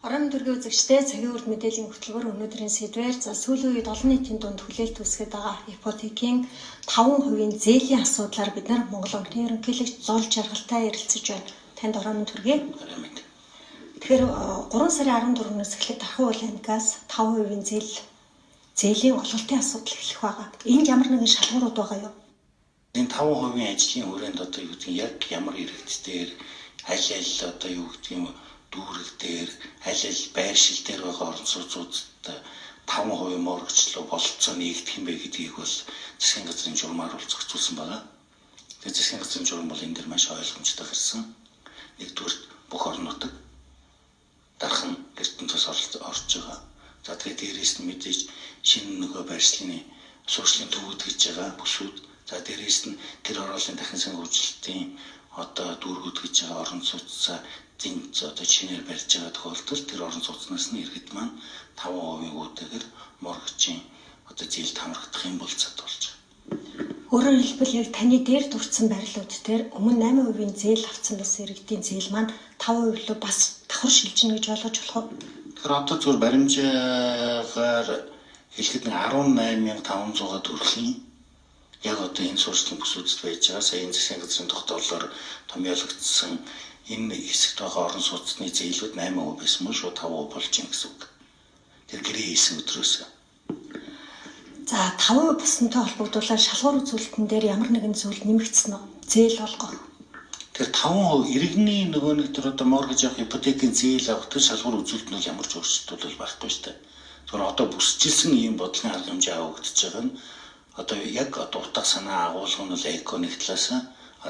Орон төр үзэгчдээ цагийн үрд мэдээллийн хөтөлбөр өнөөдрийн сэдвээр сүүлийн үед олон нийтийн дунд хүлээлт үүсгэж байгаа ипотекийн 5% зээлийн асуудлаар бид нар Монгол Банкны ерөнхийлөгч Зол Жаргалтай ярилцаж байна. Танд орон төргий. Тэгэхээр 3 сарын 14-өөс эхлээд Дархан уулын ангаас 5% зээлийн олголтын асуудал эхлэх байгаа. Энд ямар нэгэн шалгуурууд байгаа юу? Энэ 5% ажлын хүрээнд одоо юу гэдэг яг ямар иргэдээр аль одоо юу гэдэг юм дүүрэг дээр аль байршил дээр байгаа орон сууцуудад 5% моргочлоо бололцоо нэгдэх юм бэ гэдгийг бол засгийн газрын журмаар бол зохицуулсан байна. Тэгээд засгийн газрын журам бол энэ дэр маш ойлгомжтой гарсан. Нэгдүгээр бүх орнууд дархан ертөнцөөс орж байгаа. За тэгээд дээрээс нь мэдээж шинэ нөгөө байршлын суурьшлийн төвүүд гэж байгаа бүсүүд. За дээрээс нь тэр ороолын дахин санхүүжилтийн одоо дүүргүүд гэж байгаа орон сууцаа зинц одоо чинээр барьж байгаа тохиолдолд тэр орон сууцнаас нь иргэд маань 5% үүтэйгээр моргочийн одоо зээлд хамрагдах юм бол цад болж байгаа. Өөрөөр хэлбэл яг таны дээр дурдсан барилууд дээр өмнө 8% зээл авсан байсан иргэдийн зээл маань 5% руу бас давхар шилжинэ гэж ойлгож болох уу? Тэгэхээр одоо зөвхөн баримжаагаар хэлэхэд 18,500 төгрөгийн яг одоо энэ суурьшлийн бүсүүдэд байж байгаа саяын засгийн газрын тогтоолоор томьёологдсон энэ хэсэгт байгаа орон сууцны зээлүүд 8% байсан мөн шууд 5% болж байна гэсэн үг. Тэр гэрээ хийсэн өдрөөс. За 5% боснтой холбогдуулаад шалгуур үзүүлэлтэн дээр ямар нэгэн зүйл нэмэгдсэн үү? Зээл болгох. Тэр 5% иргэний нөгөө нэг төр одоо моргэж авах ипотекийн зээл авах тэр шалгуур үзүүлэлт нь ямар ч өөрчлөлт бол байхгүй шүү дээ. Зөвхөн одоо бүсчилсэн ийм бодлогын арга хэмжээ авагдаж байгаа нь одоо яг одоо утга санаа агуулга нь бол эконы талаас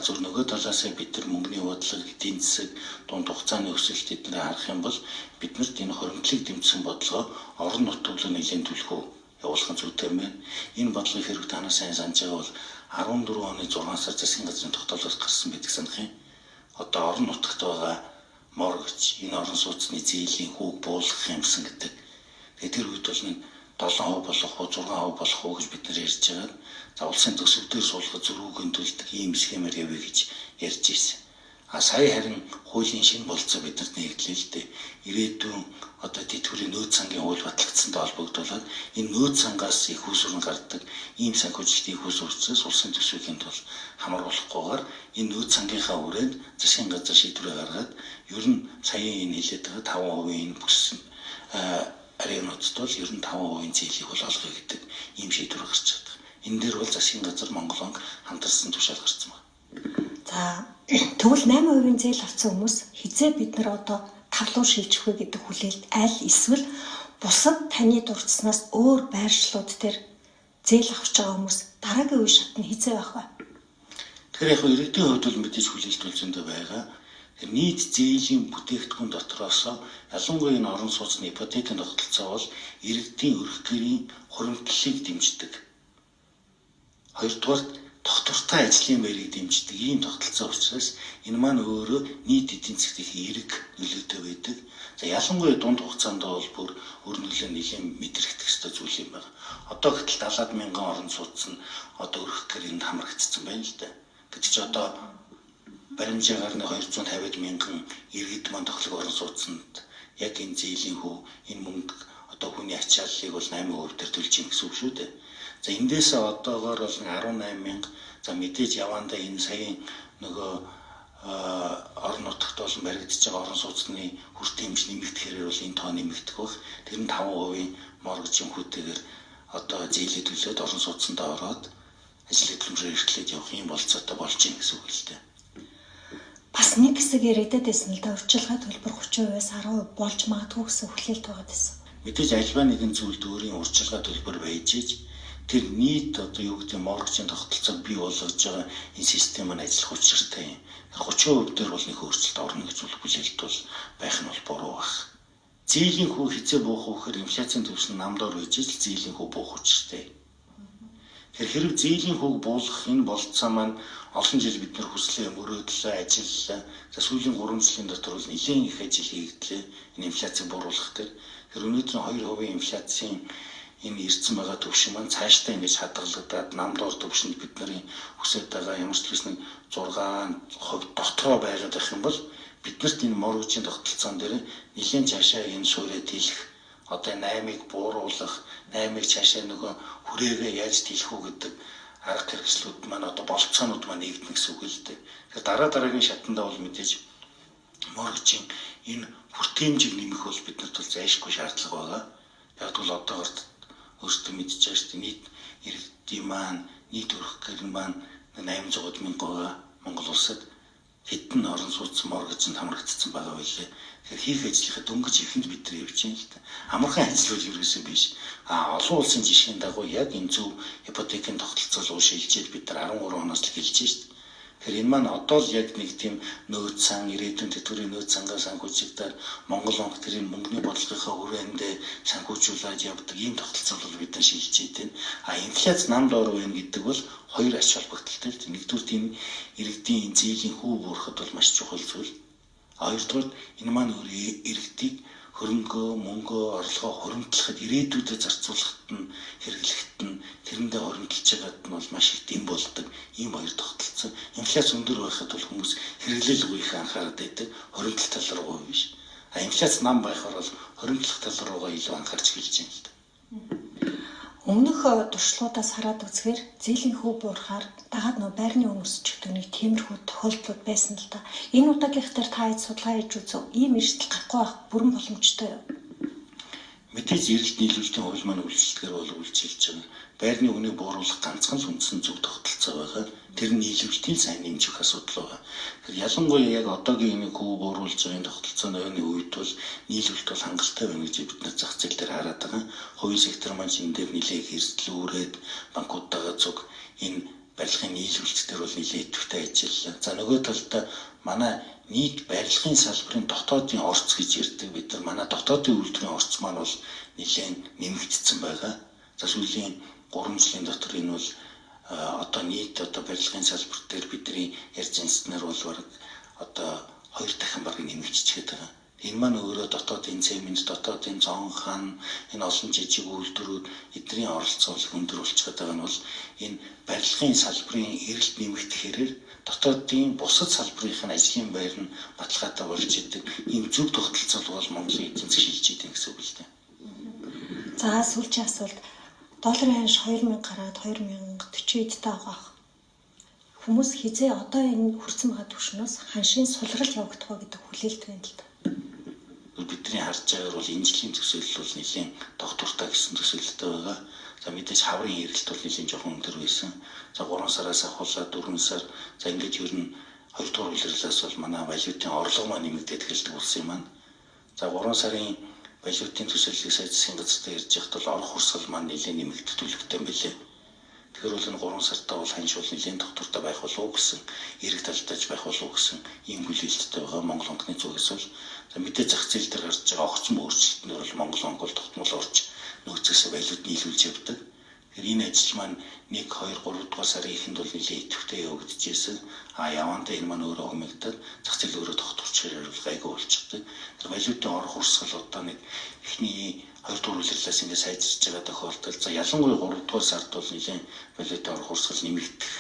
зөв нөгөө талаас бид нар мөнгөний бодлого, эдийн засаг, дунд хугацааны өсөлт эднэрээ харах юм бол биднэрт энэ хоримтлыг дэмжсэн бодлого орон нутгийн нэлийн төлхөө явуулах зүйтэй юм байна. Энэ бодлогыг хэрэг танаа сайн санаж байгаа бол 14 оны 6 сар засгийн газрын тогтоолоос гарсан байдаг санах юм. Одоо орон нутагт байгаа моргож энэ орон сууцны зээлийн хүүг буулгах юмсан гэдэг. Тэгээд тэр үед бол 7% болох уу 6% болох уу гэж бид нар ярьж байгаа. За улсын төсөв дээр суулгах зөрүүгийн төлдөг ийм схемээр явъя гэж ярьж ирсэн. Сая харин хуулийн шинэ болцоо бидэнд нэгдлээ л дээ. Ирээдүйн одоо тэтгэврийн нөөц сангийн хууль батлагдсантай холбогдуулаад энэ нөөц сангаас их усүрэн гардаг ийм санхүүжилтийн их усүрцээс улсын төсвийн тул хамруулахгүйгээр энэ нөөц сангийнхаа хүрээнд засгийн газар шийдвэр гаргаад ер нь саяын энэ хэлээд байгаа 5% энэ бүс арeenуудад бол ер нь 5% зээлийг бол олгоё гэдэг ийм шийдвэр гарч байгаа. Энэ дээр бол засгийн газар Монгол банк хамтарсан тушаал гарсан байна. За тэгвэл 8% зээл авсан хүмүүс хизээ бид нар одоо тавлуу шилжих вэ гэдэг хүлээлт аль эсвэл бусад таны дурдсанаас өөр байршлууд дээр зээл авч байгаа хүмүүс дараагийн үе шат нь хизээ байх вэ? Тэгэхээр яг иргэдийн хувьд бол мэдээж хүлээлт үлзэндээ байгаа. Нийт зээлийн бүтээгдэхүүн дотроос ялангуяа энэ орон сууцны ипотекийн тогтолцоо бол иргэдийн өрх гэрийн хуримтлалыг дэмждэг. Хоёрдугаар тогтвортой ажлын байрыг дэмждэг ийм тогтолцоо учраас энэ маань өөрөө нийт эдийн засгт их эерэг нөлөөтэй байдаг. За ялангуяа дунд хугацаанд бол бүр өр нөлөө нэлийн мэдрэгдэх ёстой зүйл юм байна. Одоо гэтэл 70,000 орон сууц нь одоо өрх гэрээнд хамрагдсан байна л да. Гэвч одоо баримжаагаар 250,000 иргэд маань тоглох орон сууцнд яг энэ зээлийн хүү энэ мөнгө одоо хүний ачааллыг бол 8% дээр төлж ийн гэсэн үг шүү дээ. За эндээс одоогоор бол 18,000 за мэдээж явандаа энэ саяын нөгөө орон нутагт бол баригдаж байгаа орон сууцны хүртээ хэмжээ нэмэгдэхээр бол энэ тоо нэмэгдэх бах. Тэр нь 5% моргожийн хүүтэйгээр одоо зээлээ төлөөд орон сууцнд ороод ажил хөдөлмөрөөр эрхлээд явах юм болцоотой болж ийн гэсэн үг л дээ. Бас нэг хэсэг яригдаад байсан л да урьдчилгаа төлбөр 30%-аас 10% болж магадгүй гэсэн хүлээлт байгаа гэсэн. Мэдээж альва нэгэн зүйлд өөрийн урьдчилгаа төлбөр байж ич тэр нийт одоо юу гэдэг моргожийн тогтолцоог бий болгож байгаа энэ систем маань ажиллах учиртай юм. 30% дээр бол нэг өөрчлөлт орно гэж бол хүлээлт бол байх нь бол буруу баг. Зээлийн хүү хизээ буух вэ гэхээр инфляцийн түвшин намдаар үйж ил зээлийн хүү буух учиртай. Тэр хэрэг зээлийн хүүг буулгах энэ болцоо маань олон жил бид нар хүслээ мөрөөдлөө ажиллалаа. За сүүлийн 3 жилийн дотор бол нэлээд их ажил хийгдлээ. Энэ инфляцийг бууруулах дээр тэр өнөөдөр 2% инфляцийн энэ ирсэн байгаа төвшин маань цаашдаа ингэж хадгалагдаад намдуур төвшөнд бидний хүсэж байгаа ямар ч гэсэн 6% дотроо байгаад байх юм бол биднэрт энэ моргожийн тогтолцоон дээр нэлээд цаашаа энэ суурьд хэлэх одоо 8-ыг бууруулах, 8-ыг цаашаа нөгөө хүрээгээ яаж тэлэх үү гэдэг арга хэрэгслүүд маань одоо болцоонууд маань нэгдэх гэсэн үг л дээ. Тэгэхээр дараагийн шатандаа бол мэдээж моргожийн энэ хүртээмжийг нэмэх бол биднэрт бол зайлшгүй шаардлага байгаа. Яг бол одоогоор өөртөө мэдчихэж байгаа шүү дээ. Нийт иргэдийн маань, нийт өрх гэрэн маань 800 мянган байгаа Монгол улсад хэдэн орон сууцсан моргожинд хамрагдсан байгаа байлээ. Тэгэхээр хийх ажлынхаа дөнгөж ихэнд бид нар явж байна л да. Амархан ажил бол ерөөсөө биш. Олон улсын жишгийн дагуу яг энэ зөв ипотекийн тогтолцоо руу шилжиж бид нар 13 оноос л хэлж байна шүү дээ. Тэгэхээр энэ маань одоо л яг нэг тийм нөөц сан ирээдүйн тэтгэврийн нөөц сангаас санхүүжигдаад Монгол банк тэрийн мөнгөний бодлогынхаа хүрээндээ санхүүжүүлээд явдаг ийм тогтолцоо бол бид нар шилжиж байна. Инфляц намд оров байна гэдэг бол хоёр ач холбогдолтой л. Нэгдүгээр тийм иргэдийн зээлийн хүү буурахад бол маш чухал зүйл. Хоёрдугаар энэ маань иргэдийг хөрөнгөө, мөнгөө, орлогоо хуримтлахад ирээдүйдээ зарцуулахад нь хэрэглэхэд нь тэрэндээ хоримтлж байгаад нь бол маш их дэм болдог. Ийм хоёр тогтолцоо. Инфляц өндөр байхад бол хүмүүс хэрэглэл рүү их анхаарал байдаг. Хоримтлах тал руу биш. Инфляц нам байхаар бол хоримтлах тал руугаа илүү анхаарч эхэлж байна л да. Өмнөх туршлагуудаас хараад үзэхээр зээлийн хүү буурахаар дагаад нөө байрны үн өсчихдөг нэг тиймэрхүү тохиолдлууд байсан л да. Энэ удаагийнх дээр та хэд судалгаа хийж үзв? Ийм эрсдэл гарахгүй байх бүрэн боломжтой юу? Мэдээж эрэлт нийлүүлэлтийн хууль маань үйлчлэгээр бол үйлчилж байгаа. Байрны үнийг бууруулах ганцхан л үндсэн зөв тогтолцоо байгаа. Тэр нь нийлүүлэлтийн сайн нэмжих асуудал байгаа. Тэгэхээр ялангуяа яг одоогийн энэ хүү бууруулж байгаа тогтолцооны үед бол нийлүүлэлт бол хангалттай байна гэж бид нар зах зээл дээр хараад байгаа. Хувийн сектор маань энэ дээр нэлээд эрсдлүүрээд банкудтайгаа зүг энэ барилгын нийлүүлэлт дээр бол нэлээд идэвхтэй ажиллалаа. За нөгөө талдаа манай нийт барилгын салбарын дотоодын орц гэж ярьдаг. Бид нар манай дотоодын үйлдвэрийн орц маань бол нэлээд нэмэгдсэн байгаа. За сүүлийн 3 жилийн дотор энэ бол одоо нийт одоо барилгын салбар дээр бидний ярьж инстнэр бол баг одоо 2 дахин баг нэмэгдчихээд байгаа. Энэ маань өөрөө дотоодын цемент, дотоодын зонхан, энэ олон жижиг үйлдвэрүүд эдний оролцоо өндөр болчиход байгаа нь бол энэ барилгын салбарын эрэлт нэмэгдэхээр дотоодын бусад салбарын ажлын байр нь баталгаатай болж идэг. Ийм зөв тогтолцоо бол Монголын эдийн засаг шилжиж идэг гэсэн үг л дээ. За сүүлчийн асуулт. Долларын ханш 2000 гараад 2040-д таах. Хүмүүс хизээ одоо энэ хүрсэн байгаа түвшнөөс ханшийн сулрал явагдах ба гэдэг хүлээлт байна л да. Бидний харж байгаагаар бол энэ жилийн төсөөлөл бол нэлийн тогтвортой гэсэн төсөөлөлтэй байгаа. За мэдээж хаврын эрэлт бол нэлийн жоохон өндөр байсан. За 3 сараас ахуулаад 4 сар за ингэж ер нь 2 дугаар улирлаас бол манай валютын орлого маань нэмэгдээд эхэлдэг болсон юм байна. За 3 сарын валютын төсөөллийг сая засгийн газартай ярьж байхад бол орох хүрсгэл маань нэлийн нэмэгдэх төлөвтэй байлээ. Тэгэхээр бол энэ 3 сартаа бол ханш бол нэлийн тогтвортой байх болов уу гэсэн, эрэг талдаж байх болов уу гэсэн ийм хүлээлттэй байгаа Монгол банкны зүгээс бол мэдээ зах зээл дээр гарч байгаа огцом өөрчлөлтөөр бол Монгол банк бол тогтмол орж нөөцөөс валют нийлүүлж явдаг. Тэгэхээр энэ ажил маань 1, 2, 3 дугаар сарын эхэнд бол нэлээд идэвхтэй явагдчихсэн. Явандаа энэ маань өөрөө хэмэгдээд зах зээл өөрөө тогтворчоор бол гайгүй болчихдаг. Тэр валютын орох урсгал одоо нэг эхний 2 дугаар улирлаас ингээд сайжирч байгаа тохиолдолд за ялангуяа 3 дугаар сард бол нэлээд валютын орох урсгал нэмэгдэх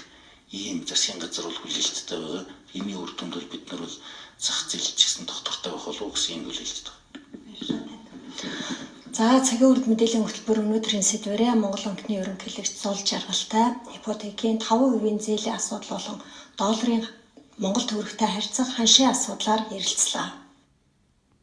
ийм засгийн газар бол хүлээлттэй байгаа. Энийн үр дүнд бол бид нар бол зах зээл ч гэсэн тогтвортой байх болов уу гэсэн юм хүлээлттэй. За цагийн үрд мэдээллийн хөтөлбөр өнөөдрийн сэдвээрээ Монгол банкны ерөнхийлөгч Зул Жаргалтай ипотекийн 5% зээлийн асуудал болон долларын Монгол төгрөгтэй харьцах ханшийн асуудлаар ярилцлаа.